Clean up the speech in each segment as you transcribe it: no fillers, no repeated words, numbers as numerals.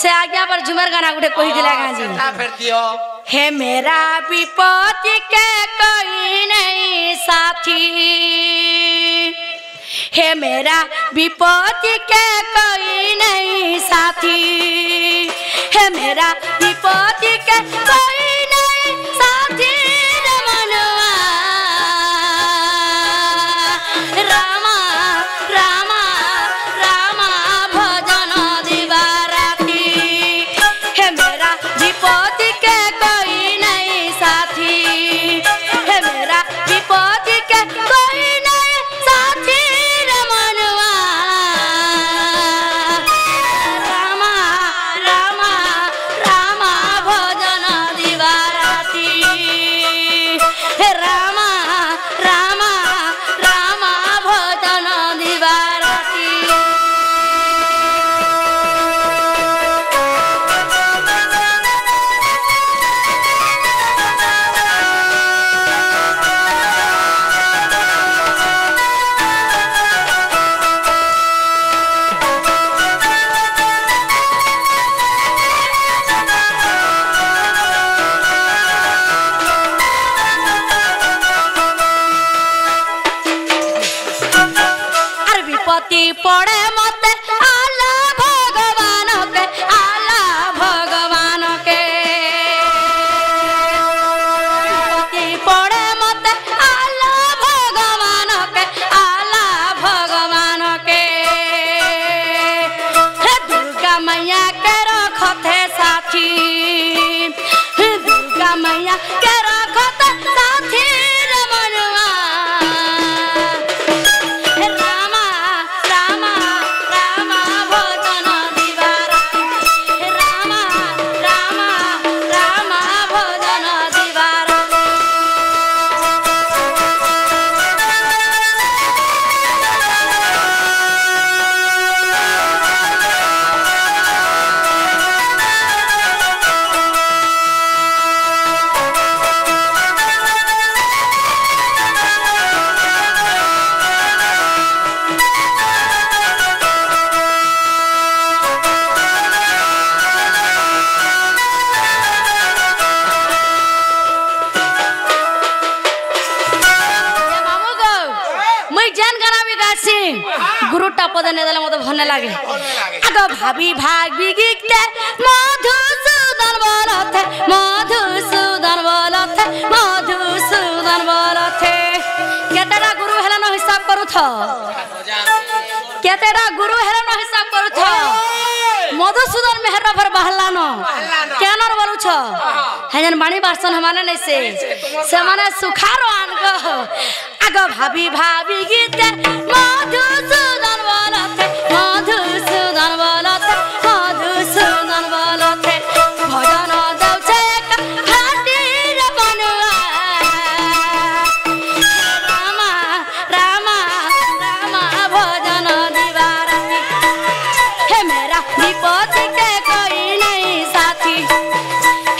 से आज्ञा पर झूमर गाना गुटे कही दिला गाजी फिर दियो हे मेरा विपत्ति के कोई नहीं साथी हे मेरा विपत्ति के कोई नहीं साथी हे मेरा विपत्ति के कोई नहीं साथी रे मनवा रामा रामा रामा भजन दिवाराती हे मेरा विपत्ति के कोई नहीं साथी हे मेरा विपत्ति के कोई नहीं साथी रे मनवा रामा रामा रामा भजन दिवाराती हे रामा रामा रामा भजन दिवाराती আর বিপত্তি পড়ে মতে আলা ভগবানকে আলা ভগবানকে বিপত্তি পড়ে মতে আলা ভগবানকে আলা ভগবানকে হে দুর্গা मैया के रखते साथी हे दुर्गा मैया के रखते साथी रे मनवा हे रामा रामा रामा भजन दिवाराती हे रामा रामा रामा भजन दिवाराती मामू गो मुई जान गाना भी गासी गुरु टपद ने देले मते भन्ने लागे आगो भाभी भागी गीते मधुसूदन बोलथे मधुसूदन बोलथे मधुसूदन बोलथे केतेडा गुरु हेला न हिसाब करू थ केतेडा गुरु हेला न हिसाब करू थ मधुसूदन मेहरा भर बहलानो केनर बोलू छ हेजन बाणी बासन हमाने नै से माने सुखारो आनगो आगो भाभी भाभी गीते मधुसूदन बोलथे मधुसूदन बोलथे मधुसूदन बोलथे भजन दौचे हाटी रे बनवा रामा रामा रामा भजन दिवाराती हे मेरा विपत्ति के कोई नहीं साथी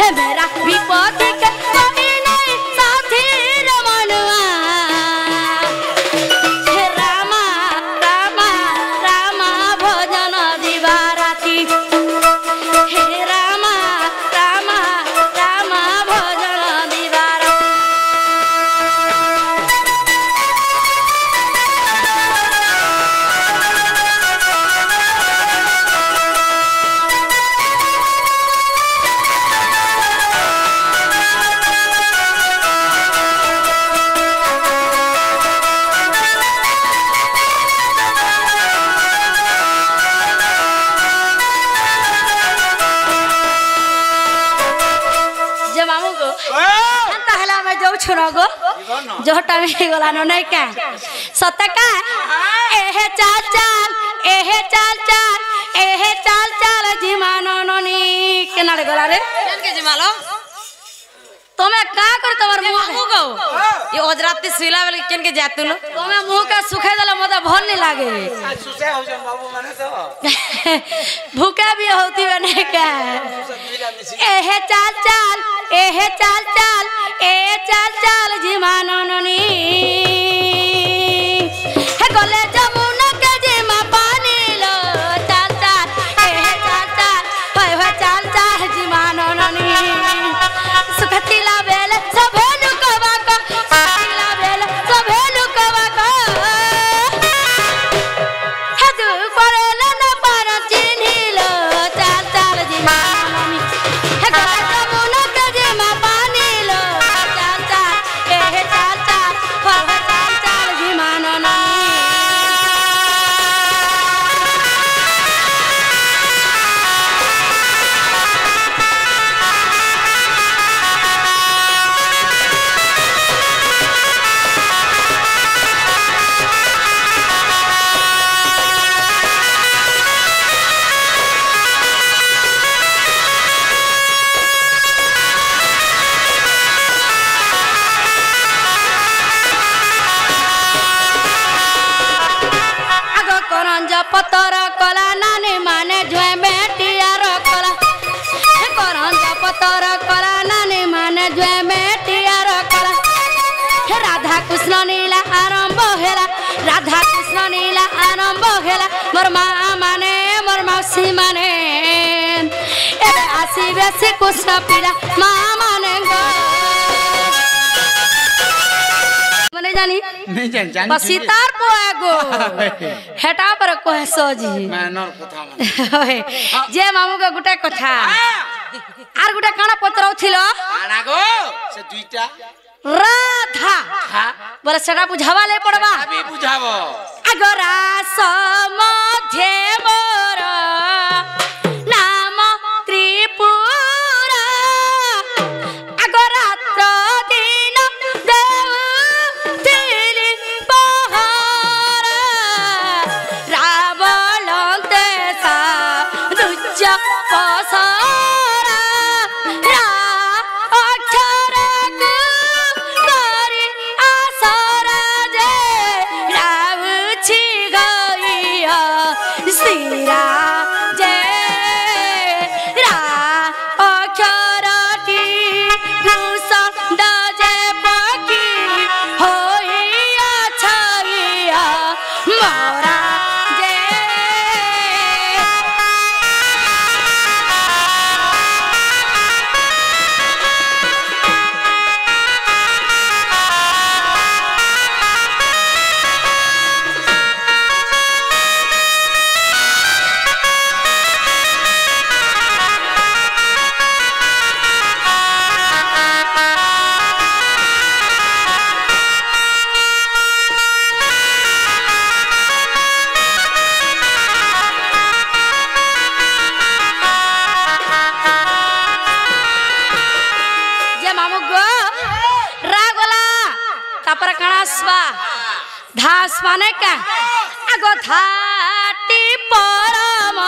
हे मेरा विपत्ति के कोई नहीं साथी रे मनवा हे रामा रामा रामा भजन दिवाराती हे रामा रामा रामा भजन दिवाराती जे मामू गो अंत हला में जाऊ छुनो गो जोटा में गला न नहीं का सत्य का एहे चाल चाल एहे चाल चाल एहे चाल चाल जिमानो ननी केनाडे गला रे केन के जिमालो तमे का कर तमर मुंह गो ये ओजराती सुइला वाले केन के जातु लो तमे मुंह का सुखाई देला मते भल नहीं लागे सुसे हो जन बाबू माने तो भूखा भी होती बने का एहे चाल चाल एहे चाल चाल ए चाल चाल जिमानो ननी हे गले जमुना के जिमा पानी लो चाल चाल एहे चाल चाल कृष्ण नीला आरंभ हेला राधा कृष्ण नीला आरंभ हेला मोर माँ माने मोर मौसी माने एबे आसीबे से कृष्ण पीला माँ माने गो मने जानी नहीं जान बस सितार पोए गो हेटा पर कोहे सोजी मैनर कथा ओए जे मामू के गुटे कथा आर गुटे काना पत्रौ थिलो आना गो से दुईटा राधा हां बोले सेटा बुझावा ले पड़बा अभी बुझाबो अगरा समध्ये मोर नाम त्रिपुरा अगरात्र दिन देव तिली पहारा रावण तेसा दुज पसारा रा अक्षर करी आसरा जे राउछि गइया सिरा जे रा अक्षरटी भूषण जे पकी होइया छइया मोरा जे जे मामू गो रागोला तापर कणास्वा धास माने का आगो थाटी परम